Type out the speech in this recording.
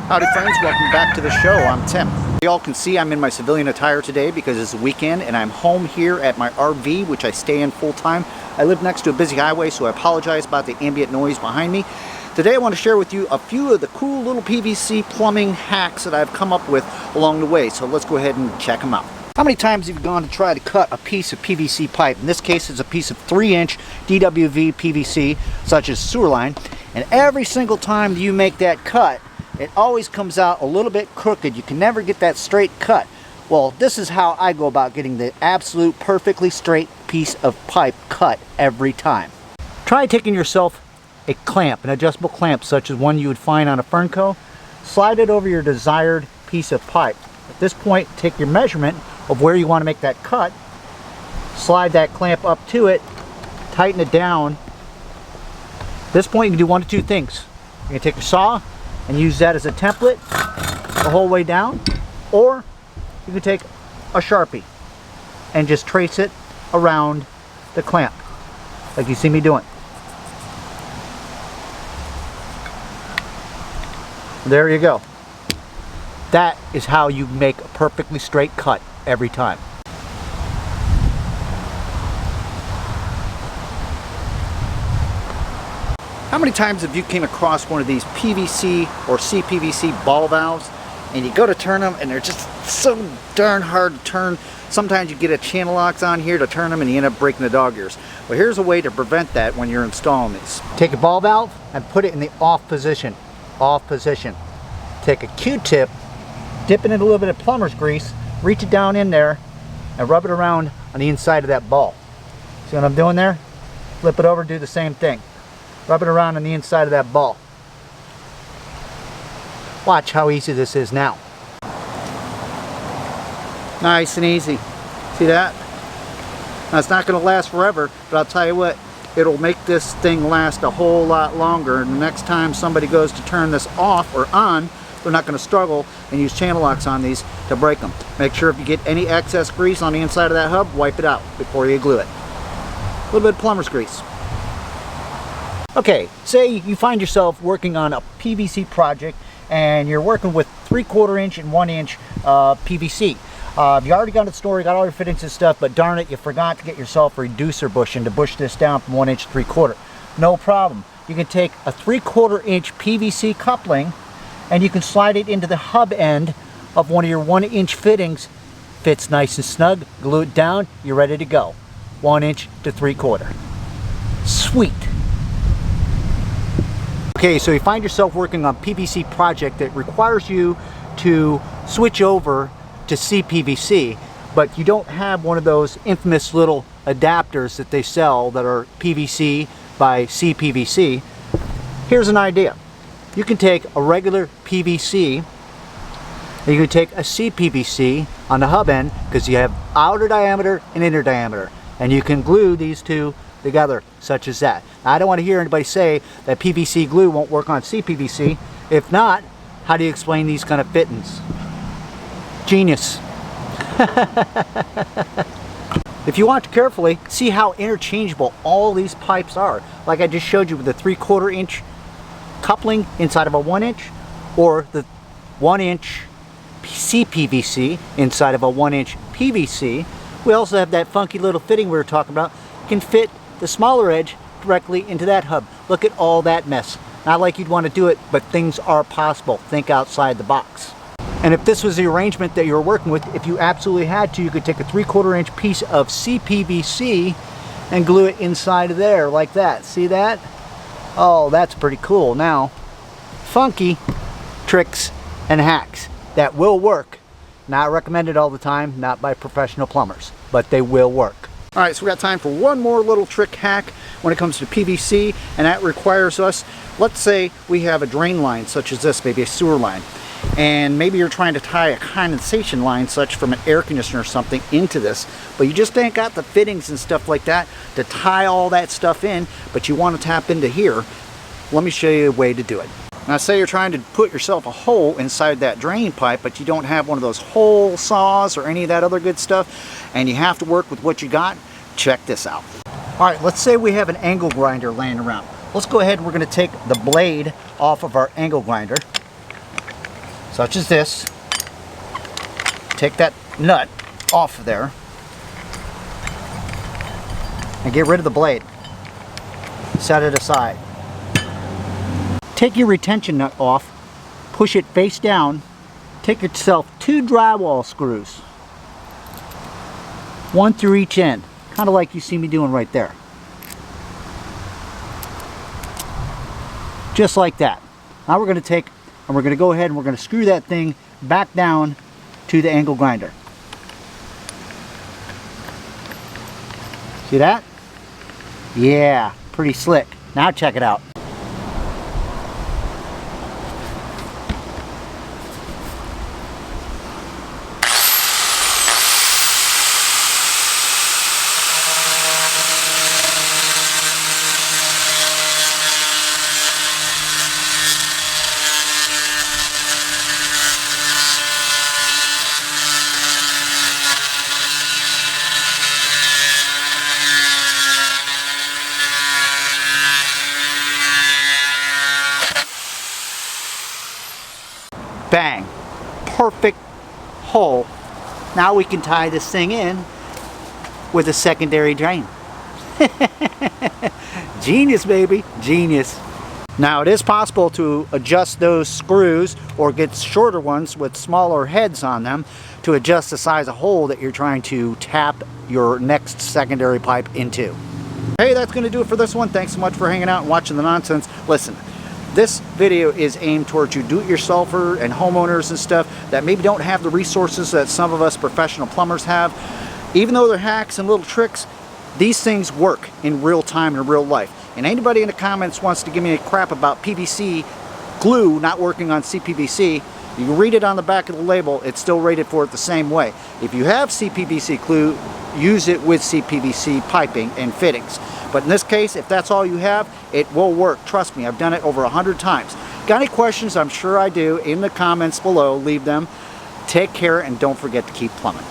Howdy friends, welcome back to the show. I'm Tim. You all can see I'm in my civilian attire today because it's a weekend and I'm home here at my RV, which I stay in full time. I live next to a busy highway, so I apologize about the ambient noise behind me. Today I want to share with you a few of the cool little PVC plumbing hacks that I've come up with along the way, so let's go ahead and check them out. How many times have you gone to try to cut a piece of PVC pipe? In this case it's a piece of 3-inch DWV PVC, such as sewer line, and every single time you make that cut, it always comes out a little bit crooked. You can never get that straight cut. Well, this is how I go about getting the absolute perfectly straight piece of pipe cut every time. Try taking yourself a clamp, an adjustable clamp such as one you would find on a Fernco, slide it over your desired piece of pipe. At this point, take your measurement of where you want to make that cut, slide that clamp up to it, tighten it down. At this point you can do one of two things. You can take your saw and use that as a template the whole way down, or you can take a Sharpie and just trace it around the clamp like you see me doing. There you go. That is how you make a perfectly straight cut every time. How many times have you came across one of these PVC or CPVC ball valves and you go to turn them and they're just so darn hard to turn? Sometimes you get a channel locks on here to turn them and you end up breaking the dog ears. Well, here's a way to prevent that when you're installing these. Take a ball valve and put it in the off position. Off position. Take a Q-tip, dip it in a little bit of plumber's grease, reach it down in there and rub it around on the inside of that ball. See what I'm doing there? Flip it over, do the same thing. Rub it around on the inside of that ball. Watch how easy this is now. Nice and easy. See that? Now it's not going to last forever, but I'll tell you what, it'll make this thing last a whole lot longer. And the next time somebody goes to turn this off or on, they're not going to struggle and use channel locks on these to break them. Make sure if you get any excess grease on the inside of that hub, wipe it out before you glue it. A little bit of plumber's grease. Okay, say you find yourself working on a PVC project and you're working with 3/4 inch and 1 inch PVC. You already got to the store, you got all your fittings and stuff, but darn it, you forgot to get yourself a reducer bushing to bush this down from 1 inch to 3/4. No problem. You can take a 3/4 inch PVC coupling and you can slide it into the hub end of one of your 1 inch fittings. Fits nice and snug, glue it down, you're ready to go. 1 inch to 3/4. Sweet. Okay, so you find yourself working on a PVC project that requires you to switch over to CPVC, but you don't have one of those infamous little adapters that they sell that are PVC by CPVC. Here's an idea. You can take a regular PVC and you can take a CPVC on the hub end, because you have outer diameter and inner diameter, and you can glue these two together such as that. Now, I don't want to hear anybody say that PVC glue won't work on CPVC. If not, how do you explain these kind of fittings? Genius. If you watch carefully, see how interchangeable all these pipes are. Like I just showed you with the 3/4 inch coupling inside of a 1 inch, or the 1 inch CPVC inside of a 1 inch PVC. We also have that funky little fitting we were talking about. Can fit the smaller edge directly into that hub. Look at all that mess. Not like you'd want to do it, but things are possible. Think outside the box. And if this was the arrangement that you were working with, if you absolutely had to, you could take a 3/4 inch piece of CPVC and glue it inside of there like that. See that? Oh, that's pretty cool. Now, funky tricks and hacks that will work. Not recommended all the time, not by professional plumbers, but they will work. Alright, so we got time for one more little trick hack when it comes to PVC, and that requires us, let's say we have a drain line such as this, maybe a sewer line, and maybe you're trying to tie a condensation line such from an air conditioner or something into this, but you just ain't got the fittings and stuff like that to tie all that stuff in, but you want to tap into here. Let me show you a way to do it. Now say you're trying to put yourself a hole inside that drain pipe, but you don't have one of those hole saws or any of that other good stuff, and you have to work with what you got. Check this out. Alright, let's say we have an angle grinder laying around. Let's go ahead and we're going to take the blade off of our angle grinder. such as this. Take that nut off of there and get rid of the blade. Set it aside. Take your retention nut off, push it face down, take yourself 2 drywall screws, 1 through each end, kind of like you see me doing right there. Just like that. Now we're going to take and we're going to go ahead and we're going to screw that thing back down to the angle grinder. See that? Yeah, pretty slick. Now check it out. Bang. Perfect hole. Now we can tie this thing in with a secondary drain. Genius, baby. Genius. Now it is possible to adjust those screws or get shorter ones with smaller heads on them to adjust the size of hole that you're trying to tap your next secondary pipe into. Hey, that's going to do it for this one. Thanks so much for hanging out and watching the nonsense. Listen. This video is aimed towards you do-it-yourselfer and homeowners and stuff that maybe don't have the resources that some of us professional plumbers have. Even though they're hacks and little tricks, these things work in real time in real life. And anybody in the comments wants to give me a crap about PVC glue not working on CPVC, you can read it on the back of the label, it's still rated for it the same way. If you have CPVC glue, use it with CPVC piping and fittings. But in this case, if that's all you have, it will work. Trust me, I've done it over 100 times. Got any questions? I'm sure I do. In the comments below, leave them. Take care and don't forget to keep plumbing.